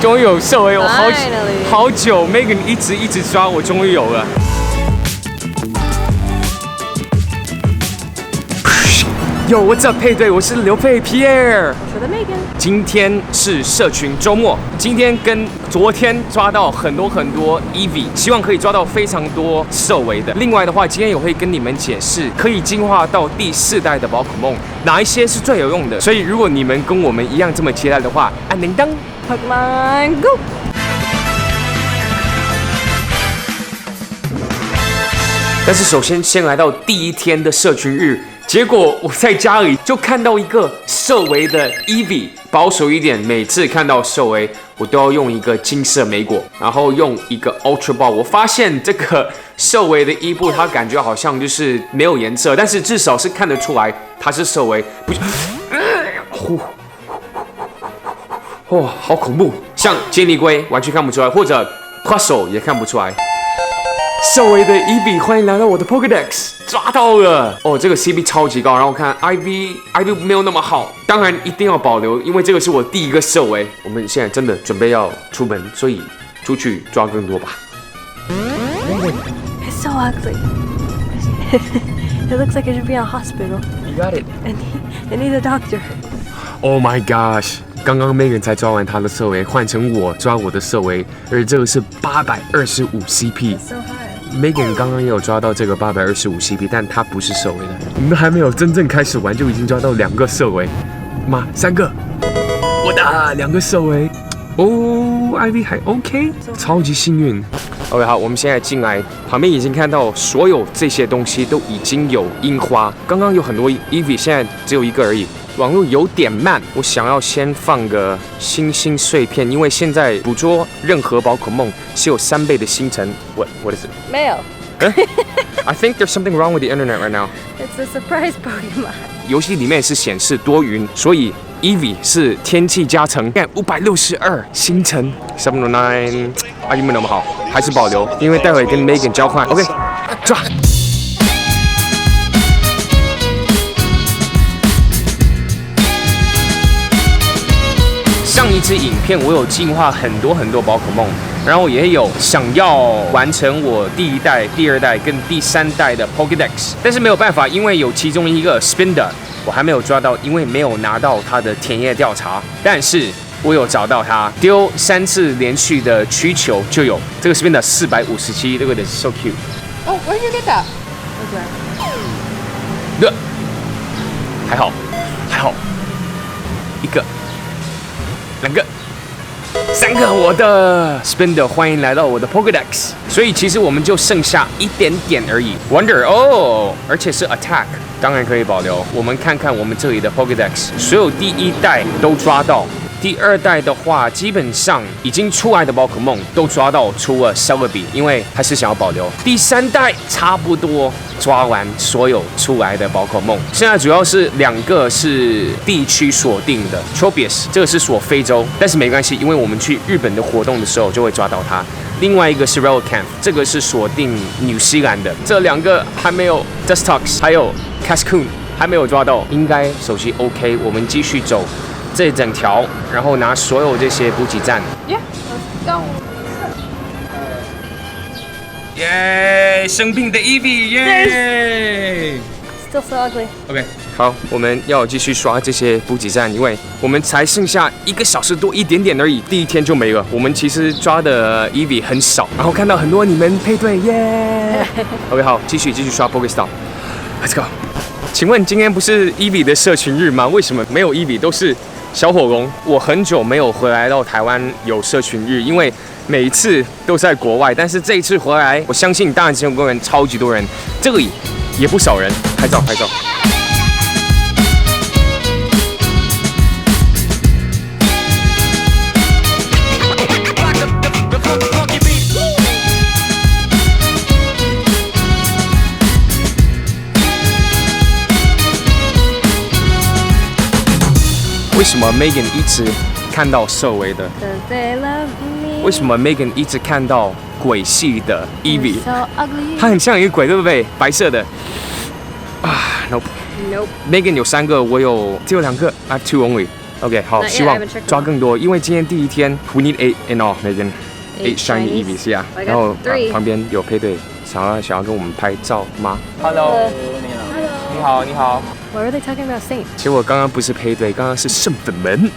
终于有社维，我好久 Megan 一直抓，我终于有了。有我这配对，我是刘佩 Pierre。我的 Megan。今天是社群周末，今天跟昨天抓到很多 EV， 希望可以抓到非常多兽维的。另外的话，今天也会跟你们解释可以进化到第4代的宝可梦，哪一些是最有用的。所以如果你们跟我们一样这么期待的话，按铃铛 ，Pokemon Go！但是首先来到第1天的社群日。结果我在家里就看到一个兽维的 EV， 保守一点，每次看到兽维我都要用一个金色莓果，然后用一个 Ultra Ball。我发现这个兽维的伊布，它感觉好像就是没有颜色，但是至少是看得出来它是兽维。哇，好恐怖！像杰尼龟完全看不出来，或者 Puzzle 也看不出来。兽维的 EV， 欢迎来到我的 Pokédex， 抓到了哦！这个 CP 超级高，然后我看 IV 没有那么好，当然一定要保留，因为这个是我第1个兽维。我们现在真的准备要出门，所以出去抓更多吧。It's so ugly. It looks like it should be in a hospital. You got it. It needs a doctor. Oh my gosh！ 刚刚 Megan 才抓完他的兽维，换成我抓我的兽维，而这个是825 CP。So high.Megan 刚刚也有抓到这个825 CP， 但它不是兽维的。我们还没有真正开始玩，就已经抓到2个兽维，妈3个，我的2个兽维。哦 ，IV 还 OK， 超级幸运。OK， 好，我们现在进来，旁边已经看到所有这些东西都已经有樱花。刚刚有很多 EV， 现在只有1个而已。网络有点慢，我想要先放个星星碎片，因为现在捕捉任何宝可梦是有3倍的星辰。What is it? 没有。I think there's something wrong with the internet right now. It's a surprise Pokemon. 游戏里面是显示多云，所以 EV 是天气加成。看562星辰 709， 啊，有没有那么好？还是保留，因为待会跟 Megan 交换。OK， 抓。上一支影片我有进化很多宝可梦，然后也有想要完成我第1代、第2代跟第3代的 Pokédex， 但是没有办法，因为有其中一个 Spinda 我还没有抓到，因为没有拿到它的田野调查，但是我有找到它，丢3次连续的曲球就有这个 Spinda 457，这个的 so cute。Oh, where did you get that? Okay. 还好，1个。2个，3个，我的 Spinda， 欢迎来到我的 Pokédex。所以其实我们就剩下一点点而已。Wonder 哦，而且是 Attack， 当然可以保留。我们看看我们这里的 Pokédex， 所有第1代都抓到。第2代的话，基本上已经出来的宝可梦都抓到，除了 Celebi， 因为还是想要保留。第3代差不多抓完所有出来的宝可梦，现在主要是2个是地区锁定的 Tropius， 这个是锁非洲，但是没关系，因为我们去日本的活动的时候就会抓到它。另外一个是 Relicanth， 这个是锁定纽西兰的。这2个还没有 Dustox， 还有 Cascoon 还没有抓到，应该手机 OK， 我们继续走这整条，然后拿所有这些补给站。Yeah, let's go. 耶，生病的 EV， 耶 Still so ugly. OK， 好，我们要继续刷这些补给站，因为我们才剩下1个小时多一点点而已，第1天就没了。我们其实抓的 EV 很少，然后看到很多你们配对，耶！OK， 好，继续刷 Pokestop，Let's go。请问今天不是 EV 的社群日吗？为什么没有 EV 都是小火龙？我很久没有回来到台湾有社群日，因为每一次都在国外，但是这一次回来，我相信大安森林公园超级多人，这里也不少人，拍照。为什么 Megan 一直看到兽维的？为什么 Megan 一直看到鬼系的 Eevee？ 它很像一个鬼，对不对？白色的。啊 ，Nope。Megan 有3个，我只有2个。I have 2 only。OK， 好， Not yet, 希 I 望 haven't checked them 抓更多，因为今天第一天 ，We need 8 in all, Megan. 8 shiny shinies. Eevees, yeah. I got 然后 3. 旁边有配对，想要跟我们拍照吗 ？Hello， 你好，你好。 Why were they talking about Saint? 其实我刚刚不是配对，刚刚是圣粉们。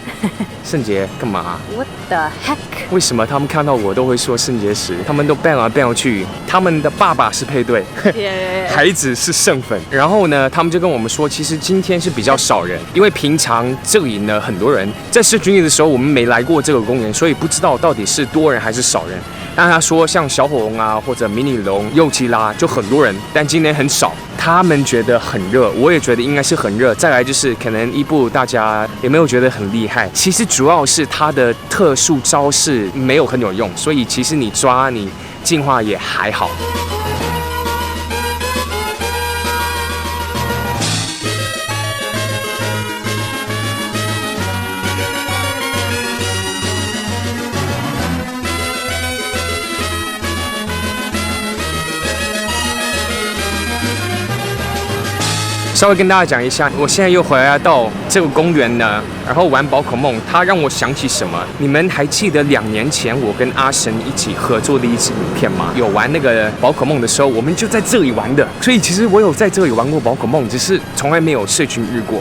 圣杰干嘛？ What the heck? 为什么他们看到我都会说圣杰石？他们都 ban 来 ban 去。他们的爸爸是配对， Yeah. 孩子是圣粉。然后呢，他们就跟我们说，其实今天是比较少人，因为平常这里呢很多人。在社群日的时候，我们没来过这个公园，所以不知道到底是多人还是少人。但他说像小火龙啊，或者迷你龙、幼基拉就很多人，但今天很少。他们觉得很热，我也觉得应该是很热。再来就是可能伊布大家也没有觉得很厉害，其实主要是他的特殊招式没有很有用，所以其实你抓你进化也还好。稍微跟大家讲一下，我现在又回来到这个公园呢，然后玩宝可梦，它让我想起什么？你们还记得2年前我跟阿神一起合作的一支影片吗？有玩那个宝可梦的时候，我们就在这里玩的。所以其实我有在这里玩过宝可梦，只是从来没有社群日过。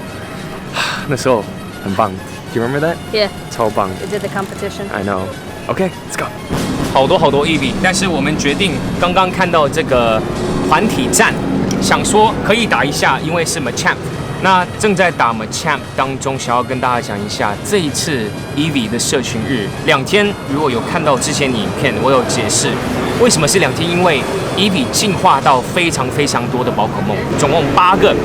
那时候很棒 ，Do you remember that？ Yeah. 超棒 They did the competition. I know. OK，let's go. 好多 EV， 但是我们决定刚刚看到这个团体战。想说可以打一下，因为是 Machamp。那正在打 Machamp 当中，想要跟大家讲一下这一次 Eevee 的社群日2天。如果有看到之前的影片，我有解释为什么是2天，因为 Eevee 进化到非常多的宝可梦，总共8个，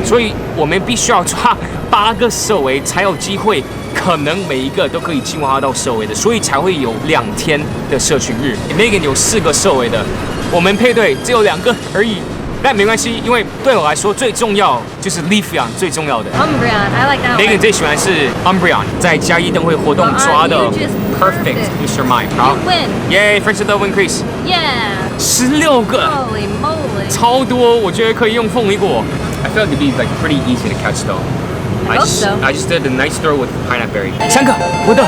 所以我们必须要抓8个色违才有机会。可能每一个都可以进化到色违的，所以才会有2天的社群日。Megan 有4个色违的，我们配对只有2个而已。但没关系，因为对我来说最重要就是 Leafeon 最重要的。Umbreon, I like that Megan one. 最喜欢是 Umbreon， 在嘉义灯会活动抓的 you just Perfect Mr. Mime。好 You win. 耶 ，First level increase Yeah. 16个， Holy moly. 超多，我觉得可以用凤梨果。I feel like it'd be like pretty easy to catch though. I hope so. I just did a nice throw with pineapple berry。3个，我的，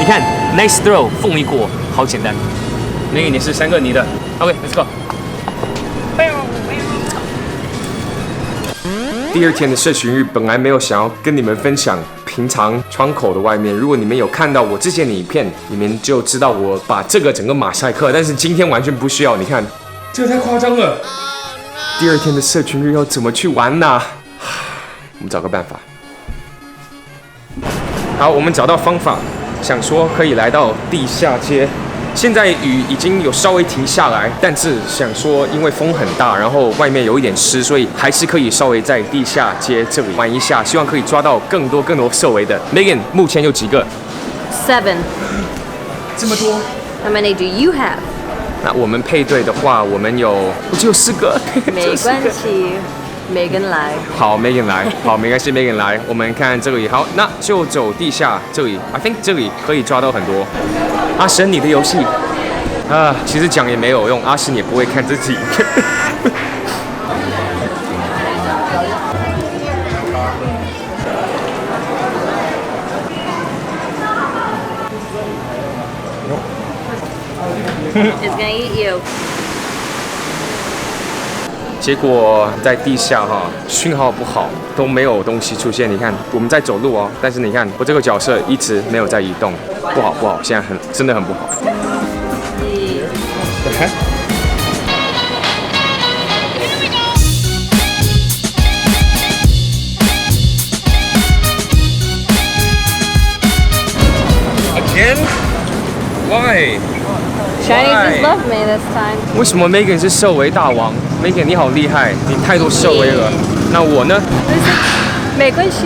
你看 nice throw 凤梨果，好简单。Megan 也是3个你的。OK，let's go。第2天的社群日，本来没有想要跟你们分享平常窗口的外面。如果你们有看到我之前的影片，你们就知道我把这个整个马赛克，但是今天完全不需要。你看，这个太夸张了。第2天的社群日要怎么去玩呢？我们找个办法。好，我们找到方法，想说可以来到地下街。现在雨已经有稍微停下来，但是想说因为风很大，然后外面有一点湿，所以还是可以稍微在地下街这里玩一下，希望可以抓到更多色违的。Megan 目前有几个7. 这么多。 How many do you have? 那我们配对的话，我只有4个。没关系，Megan 来。好 ，Megan 来，好，没关系 ，Megan 来。我们看这里，好，那就走地下这里。I think 这里可以抓到很多。阿神，你的游戏啊，其实讲也没有用，阿神也不会看自己。It's gonna eat you. 结果在地下讯号不好，都没有东西出现。你看我们在走路哦，但是你看我这个角色一直没有在移动，不好，现在真的很不好。Again? Why? Chinese just love me this time. 为什么 Megan 是色违大王 ？Megan 你好厉害，你太多色违了。那我呢没关系。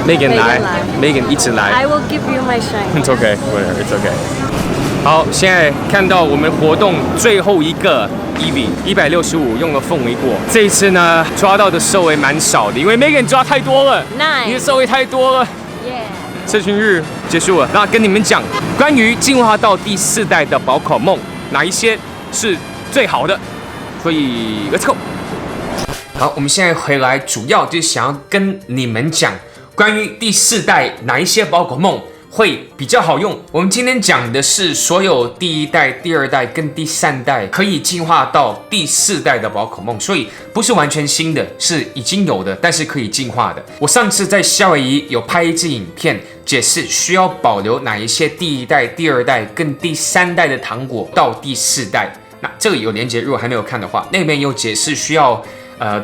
？Megan 来 ，Megan 一直来。 I will give you my shine. It's okay, whatever, it's okay. 好，现在看到我们活动最后一个 Eevee 165用了凤梨果。这一次呢，抓到的色违蛮少的，因为 Megan 抓太多了， 9. 你的色违太多了。 Yeah. 社群日结束了，那跟你们讲关于进化到第4代的宝可梦，哪一些是最好的？所以 Let's go。好，我们现在回来，主要就是想要跟你们讲关于第4代哪一些宝可梦会比较好用？我们今天讲的是所有第1代、第2代跟第3代可以进化到第4代的宝可梦，所以不是完全新的，是已经有的，但是可以进化的。我上次在夏威夷有拍一支影片，解释需要保留哪一些第1代、第2代跟第3代的糖果到第4代。那这个有连结，如果还没有看的话，那边有解释需要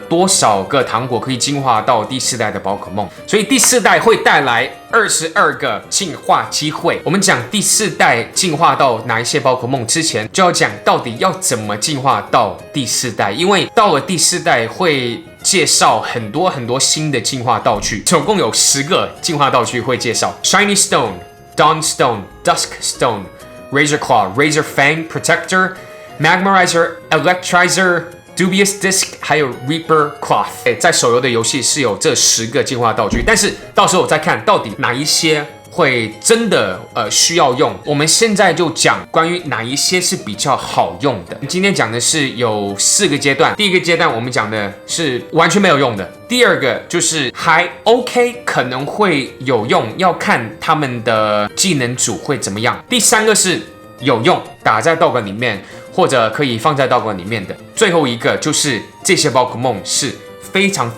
多少个糖果可以进化到第4代的宝可梦，所以第4代会带来22个进化机会。我们讲第4代进化到哪一些宝可梦之前，就要讲到底要怎么进化到第4代，因为到了第4代会介绍很多新的进化道具，总共有10个进化道具会介绍 ：Shiny Stone、Dawn Stone、Dusk Stone、Razor Claw、Razor Fang、Protector、Magmarizer、Electrizer。Dubious Disc 还有 Reaper Cloth， 在手游的游戏是有这10个进化道具，但是到时候我再看到底哪一些会真的需要用。我们现在就讲关于哪一些是比较好用的。今天讲的是有4个阶段，第1个阶段我们讲的是完全没有用的，第2个就是还 OK 可能会有用，要看他们的技能组会怎么样。第3个是有用，打在道馆里面。或者可以放在道馆里面的。最后一个就是这些宝可梦是非常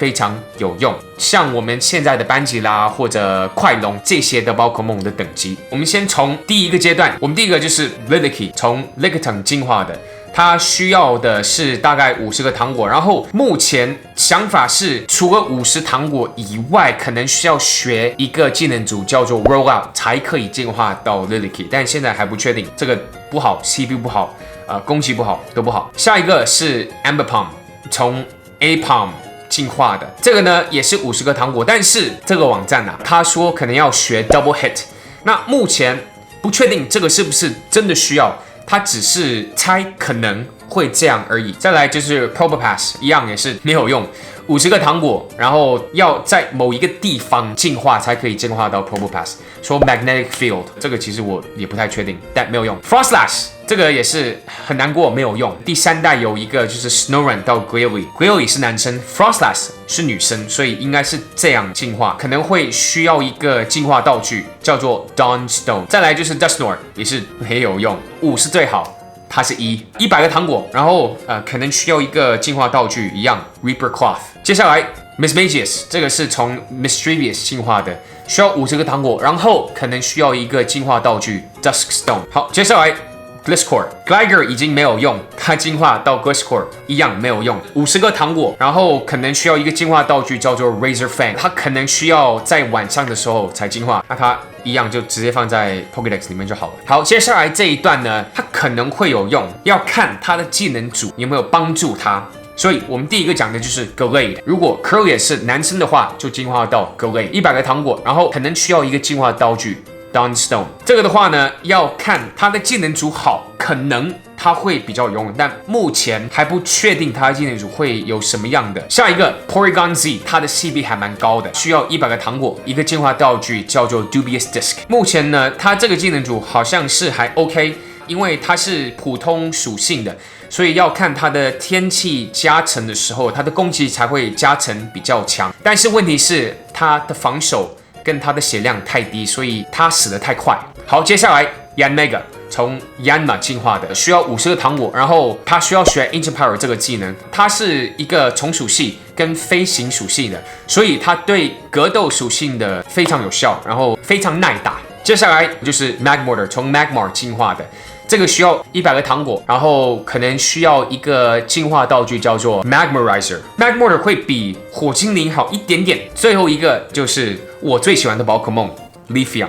有用，像我们现在的班吉拉或者快龙这些的宝可梦的等级。我们先从第1个阶段，我们第一个就是 Lilecky 从 Lickitung 进化的，它需要的是大概50个糖果，然后目前想法是除了50糖果以外，可能需要学一个技能组叫做 Rollout 才可以进化到 Lilecky， 但现在还不确定，这个不好 ，CPU 不好。攻击不好都不好。下一个是 Ambipom 从 Apom 进化的，这个呢也是50个糖果，但是这个网站他说可能要学 Double Hit， 那目前不确定这个是不是真的需要，他只是猜可能会这样而已。再来就是 Probopass 一样也是没有用。50个糖果，然后要在某一个地方进化才可以进化到 Probopass。说 Magnetic Field 这个其实我也不太确定，但没有用。Frostlass 这个也是很难过，没有用。第3代有一个就是 Snorunt 到 Glalie 是男生 ，Frostlass 是女生，所以应该是这样进化，可能会需要一个进化道具叫做 Dawn Stone。再来就是 Dusknoir 也是没有用，5是最好。它是100个糖果，然后可能需要一个进化道具一样 Reaper Cloth。接下来 Mismagius 这个是从 Mischievous 进化的，需要50个糖果，然后可能需要一个进化道具 Dusk Stone。好，接下来 Gliscor 已经没有用，它进化到 Gliscor 一样没有用，50个糖果，然后可能需要一个进化道具叫做 Razor Fang， 它可能需要在晚上的时候才进化，那它一样就直接放在 Pokédex 里面就好了。好，接下来这一段呢，它可能会有用，要看它的技能组有没有帮助它。所以我们第一个讲的就是 Gallade， 如果 Curly 是男生的话，就进化到 Gallade， 100个糖果，然后可能需要一个进化道具 Dawn Stone。这个的话呢，要看它的技能组好，可能它会比较有用，但目前还不确定它的技能组会有什么样的。下一个 Porygon Z， 它的 CP 还蛮高的，需要100个糖果，一个进化道具叫做 Dubious Disc。目前呢，它这个技能组好像是还 OK， 因为它是普通属性的。所以要看它的天气加成的时候，它的攻击才会加成比较强。但是问题是它的防守跟它的血量太低，所以它死得太快。好，接下来 Yanmega 从 Yanma 进化的，需要50个糖果，然后它需要学 Ancient Power 这个技能，它是一个虫属性跟飞行属性的，所以它对格斗属性的非常有效，然后非常耐打。接下来就是 Magmortar 从 Magmar 进化的。这个需要100个糖果，然后可能需要一个进化道具叫做 Magmarizer。Magmortar 会比火精灵好一点点。最后一个就是我最喜欢的宝可梦 Leafeon。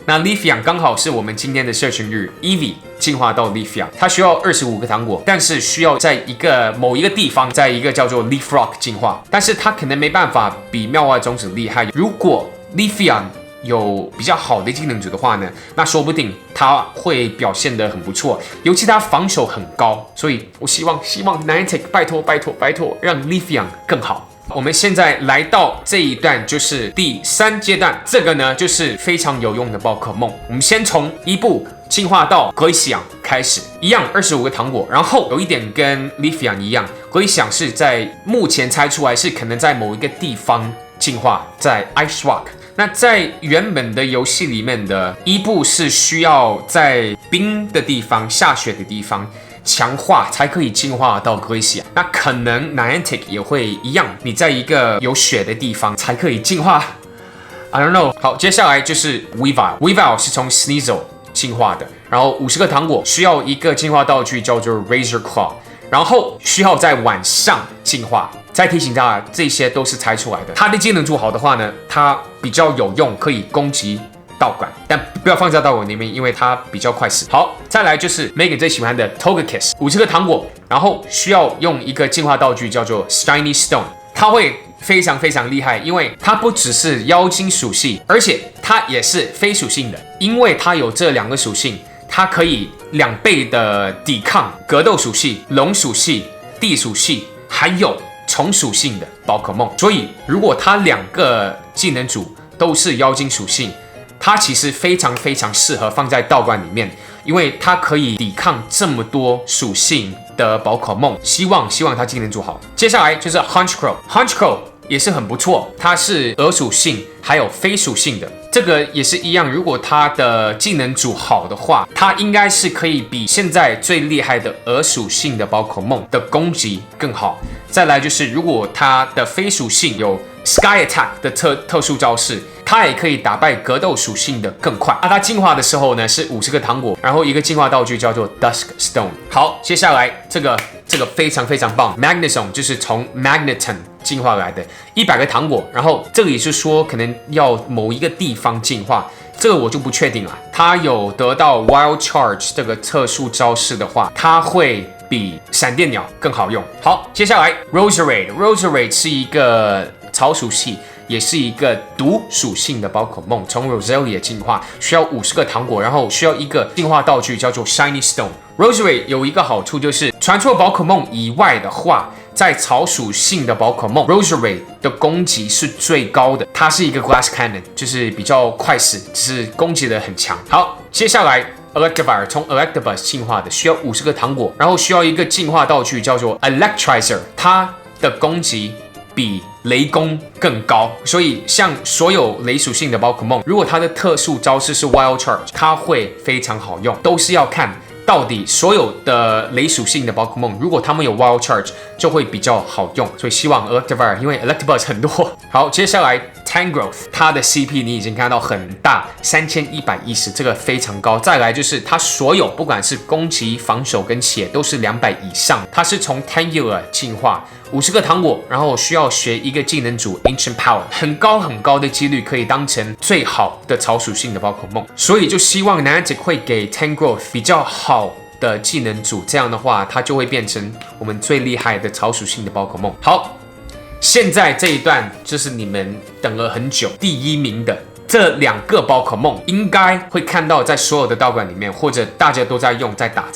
那 Leafeon 刚好是我们今天的社群日 Eevee 进化到 Leafeon， 它需要25个糖果，但是需要在某一个地方，在一个叫做 Leaf Rock 进化，但是它可能没办法比妙蛙种子厉害。如果 Leafeon有比较好的技能组的话呢，那说不定他会表现得很不错，尤其他防守很高，所以我希望 Niantic 拜托让 Leafeon 更好。我们现在来到这一段就是第3阶段，这个呢就是非常有用的宝可梦。我们先从1步进化到Glaceon开始，一样25个糖果，然后有一点跟 Leafeon 一样，Glaceon是在目前猜出来是可能在某一个地方进化，在 Ice Rock。那在原本的游戏里面的伊布是需要在冰的地方、下雪的地方强化才可以进化到 Glacia。那可能 Niantic 也会一样，你在一个有雪的地方才可以进化。I don't know。好，接下来就是 Weavile 是从 Sneasel 进化的，然后50个糖果需要一个进化道具叫做 Razor Claw， 然后需要在晚上进化。再提醒大家，这些都是猜出来的。它的技能组好的话呢，它比较有用，可以攻击道馆，但不要放在道馆里面，因为它比较快死。好，再来就是 Megan 最喜欢的 Togekiss， 50个糖果，然后需要用一个进化道具叫做 Shiny Stone， 它会非常非常厉害，因为它不只是妖精属性，而且它也是非属性的，因为它有这2个属性，它可以2倍的抵抗格斗属性、龙属性、地属性，还有虫属性的宝可梦。所以如果它2个技能组都是妖精属性，它其实非常非常适合放在道馆里面，因为它可以抵抗这么多属性的宝可梦。希望它技能组好。接下来就是 Honchkrow 也是很不错，它是鹅属性还有非属性的，这个也是一样。如果它的技能组好的话，它应该是可以比现在最厉害的鹅属性的宝可梦的攻击更好。再来就是，如果它的非属性有 Sky Attack 的特殊招式，它也可以打败格斗属性的更快。它进化的时候呢是50个糖果，然后一个进化道具叫做 Dusk Stone。好，接下来这个非常非常棒 ，Magnezone 就是从 Magneton 进化来的，100个糖果，然后这个也是说可能要某一个地方进化，这个我就不确定了。它有得到 Wild Charge 这个特殊招式的话，它会比闪电鸟更好用。好，接下来 Roserade 是一个草属性，也是一个毒属性的宝可梦，从 Roselia 进化需要50个糖果，然后需要一个进化道具叫做 Shiny Stone。Roserade 有一个好处就是传说宝可梦以外的话，在草属性的宝可梦 Roserade 的攻击是最高的，它是一个 Glass Cannon， 就是比较快死，只是攻击的很强。好，接下来Electivire 从 Electabuzz 进化的，需要50个糖果，然后需要一个进化道具叫做 Electrizer， 它的攻击比雷公更高，所以像所有雷属性的宝可梦，如果它的特殊招式是 Wild Charge， 它会非常好用，都是要看到底所有的雷属性的宝可梦，如果他们有 Wild Charge 就会比较好用，所以希望 Electivire， 因为 Electabuzz 很多。好，接下来 Tangrowth， 它的 CP 你已经看到很大，3110，这个非常高。再来就是它所有不管是攻击、防守跟血都是200以上，它是从 Tangela 进化。50个糖果，然后需要学一个技能组 Ancient Power， 很高很高的几率可以当成最好的草属性的宝可梦，所以就希望 Niantic 会给 Tangrowth 比较好的技能组，这样的话它就会变成我们最厉害的草属性的宝可梦。好，现在这一段就是你们等了很久第1名的这2个宝可梦，应该会看到在所有的道馆里面，或者大家都在用，在打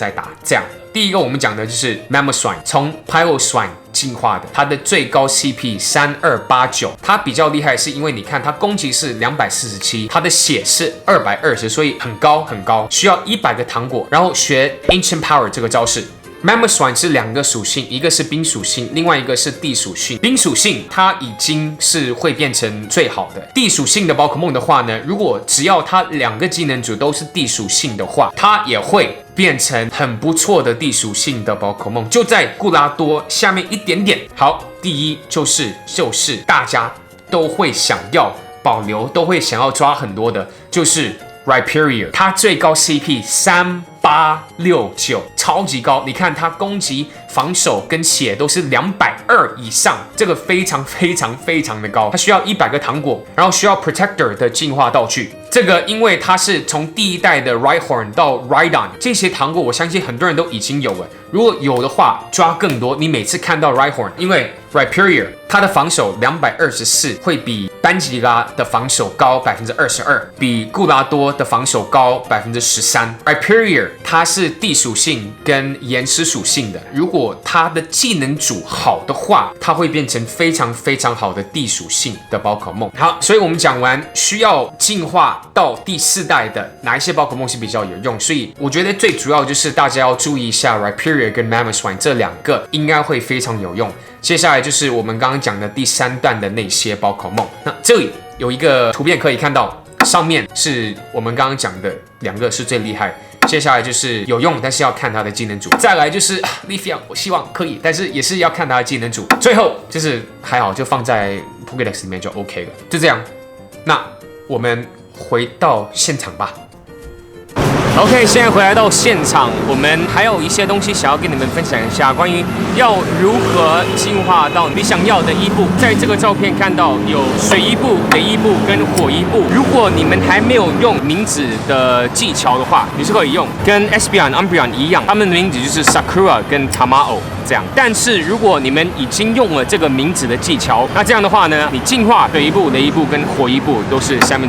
这样。第一个我们讲的就是 Mamoswine， 从 Piloswine 进化的，它的最高 CP 3289，它比较厉害是因为你看它攻击是247，它的血是220，所以很高很高，需要100个糖果，然后学 Ancient Power 这个招式。Mamoswine 是2个属性，一个是冰属性，另外一个是地属性。冰属性它已经是会变成最好的。地属性的宝可梦的话呢，如果只要它2个技能组都是地属性的话，它也会变成很不错的地属性的宝可梦，就在固拉多下面一点点。好，第一就是大家都会想要保留，都会想要抓很多的，就是 Rhyperior， 它最高 CP 3869，超级高。你看它攻击、防守跟血都是220以上，这个非常非常非常的高。它需要100个糖果，然后需要 Protector 的进化道具。这个因为它是从第1代的 Rhyhorn 到 Rhydon， 这些糖果我相信很多人都已经有了。如果有的话，抓更多。你每次看到 Rhyhorn， 因为 Rhyperior 它的防守224，会比班吉拉的防守高22%，比固拉多的防守高13%。Rhyperior 它是地属性跟岩石属性的，如果它的技能组好的话，它会变成非常非常好的地属性的宝可梦。好，所以我们讲完需要进化到第4代的哪一些宝可梦是比较有用，所以我觉得最主要就是大家要注意一下 Rhyperior 跟 Mamoswine 这2个应该会非常有用。接下来就是我们刚刚讲的第3段的那些宝可梦。那这里有一个图片可以看到，上面是我们刚刚讲的2个是最厉害。接下来就是有用，但是要看它的技能组。再来就是Lithium，我希望可以，但是也是要看它的技能组。最后就是还好，就放在 Pokédex 里面就 OK 了。就这样，那我们回到现场吧。OK， 现在回来到现场，我们还有一些东西想要跟你们分享一下，关于要如何进化到你想要的伊布。在这个照片看到有水伊布、雷伊布跟火伊布。如果你们还没有用名字的技巧的话，你是可以用，跟 Espeon、Umbreon 一样，他们的名字就是 Sakura 跟 Tamao 这样。但是如果你们已经用了这个名字的技巧，那这样的话呢，你进化水伊布、雷伊布跟火伊布都是1/3。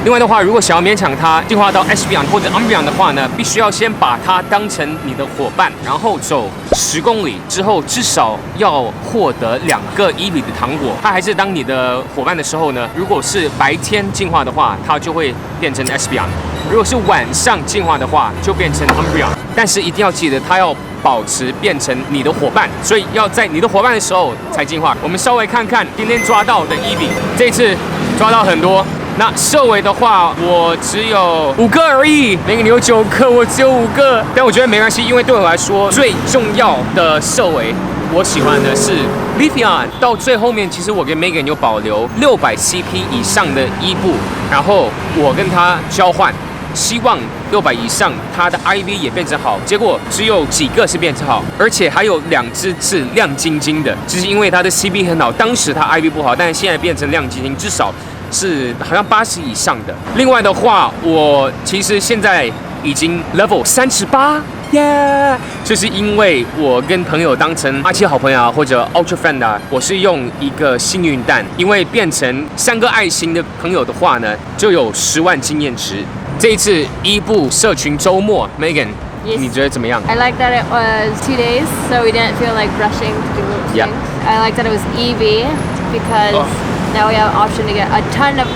另外的话，如果想要勉强它进化到 Espeon 或者 Umbreon 的话呢，必须要先把它当成你的伙伴，然后走10公里之后，至少要获得2个伊比的糖果。它还是当你的伙伴的时候呢，如果是白天进化的话，它就会变成 Espeon；如果是晚上进化的话，就变成 Umbreon。但是一定要记得，它要保持变成你的伙伴，所以要在你的伙伴的时候才进化。我们稍微看看今天抓到的伊比，这次抓到很多。那兽尾的话，我只有5个而已。每个你有9个，我只有5个。但我觉得没关系，因为对我来说最重要的兽尾，我喜欢的是 Lithium。到最后面，其实我跟 Megan 有保留600 CP 以上的伊布，然后我跟他交换，希望600以上，它的 IV 也变成好。结果只有几个是变成好，而且还有2只是亮晶晶的，就是因为它的 CP 很好，当时它 IV 不好，但是现在变成亮晶晶，至少是好像80以上的。另外的话，我其实现在已经 level 38。耶！就是因为我跟朋友当成阿七好朋友啊，或者 Ultra Friend 啊，我是用一个幸运蛋，因为变成3个爱心的朋友的话呢，就有10万经验值。这一次伊布社群周末 ，Megan， 你觉得怎么样 I like that it was 2 days, so we didn't feel like rushing to do things. Yeah. I like that it was EV because now we have an option to get a ton of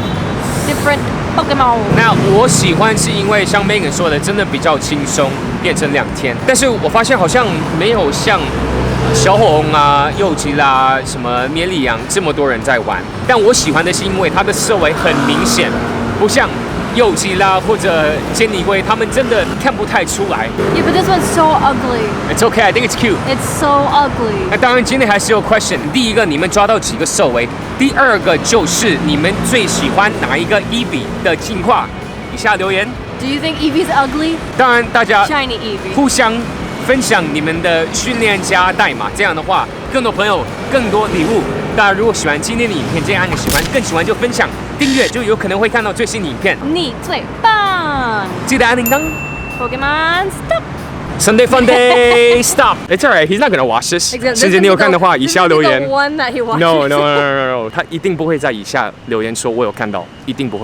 different Pokemon. 那我喜欢是因为像 Megan 说的，真的比较轻松，变成2天。但是我发现好像没有像小火龙啊、柚吉啦、什么绵里羊这么多人在玩。但我喜欢的是因为它的色尾很明显，不像柚吉啦或者坚尼龟，他们真的看不太出来。Yeah, but this one's so ugly. It's okay, I think it's cute. It's so ugly. 那当然，今天还是有 question。第一个，你们抓到几个兽尾？第二个就是你们最喜欢哪一个EV的进化？以下留言。Do you think Eevee's ugly? 当然，大家 Shiny Eevee. 互相分享你们的训练家代码，这样的话，更多朋友，更多礼物。大家如果喜欢今天的影片，记得按个喜欢，更喜欢就分享、订阅，就有可能会看到最新的影片。你最棒！记得按铃铛。Pokemon stop. Sunday Fun Day stop. It's alright. He's not gonna watch this. 甚至你有看的话，以下留言。 One that he watches. No, 他一定不会在以下留言说我有看到，一定不会。